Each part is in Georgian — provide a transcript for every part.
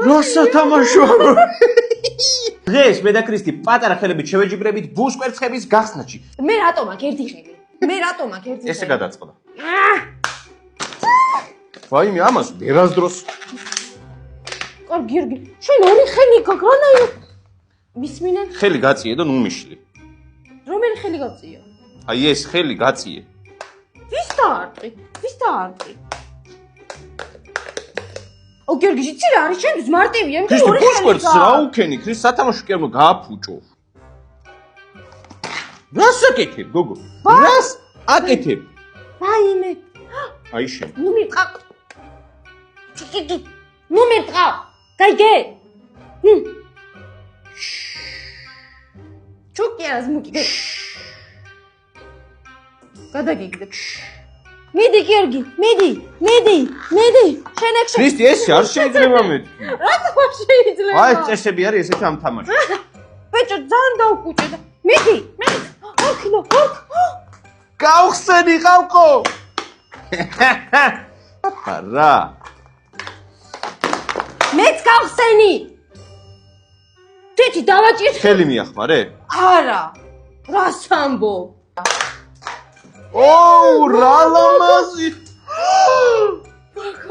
რასა თამაშობ? დღეს მე და ქრისტი პატარა ხელებით შევეჯიბრებით ბუს კვერცხების გახსნაში. მე რატომ აქ ერთი ხელი? მე რატომ აქ ერთი ხელი? ესე გადაწყდა. ვაიმე ამას ვერასდროს. კარგი, გიორგი, შენ ორი ხელი გაქვს, რანაირად? მისმინე? ხელი გაწიე და ნუ მიშლი. რომელი ხელი გაწია? აი ეს ხელი გაწიე. ვის დაარტყი? ვის დაარტყი? ო გიორგი, იცი რა არის შენთვის მარტივია, მე ქრისტე ორი ბუს ხელი კვერცხს რა უქენი? ქრისტე სათამაშო კი არ უნდა გააფუჭო. რას აკეთებ, გოგო? რას აკეთებ? ვაიმე. აი შენ. ნუ მიყავ. ნუ მიყავ. გაიგე? ჩუკი არის მუკიდე. გადაგიგდე. მიდი გიორგი, მიდი. შენ ეგ ქრისტე ეს არ შეიძლება მეთქი. რატომ შეიძლება? აი წესები არის ესეთი ამ თამაში. ბეჭო ძალიან დაუკუჭე და მიდი. ოკნო. გავხსენი ხალხო. რა. მეც გავხსენი. თითი დავაჭირე. ხელი მიახმარე? არა. რას ამბობ? ოუ, რა ლამაზი.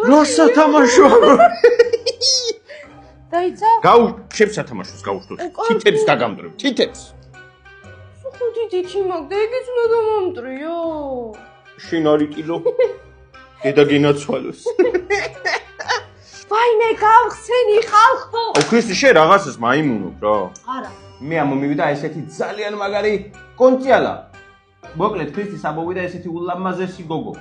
რასა თამაშობ? დაიცა? შებს სათამაშოს გავუშვოთ. თითებს დაგამდრებ, თითებს. ხო თითი მაგდა, ეგეც უნდა დამამტრიო. შენ არიკილო. დედა გენაცვალოს. ვაიმე გავხსენი ხალხო. ო ქრისტე შენ რაღაცას მაიმუნობ რა. არა. მე ამომივიდა ესეთი ძალიან მაგარი კონჭიალა. მოკლედ ქრისტის ამოვიდა ესეთი ულამაზესი გოგო.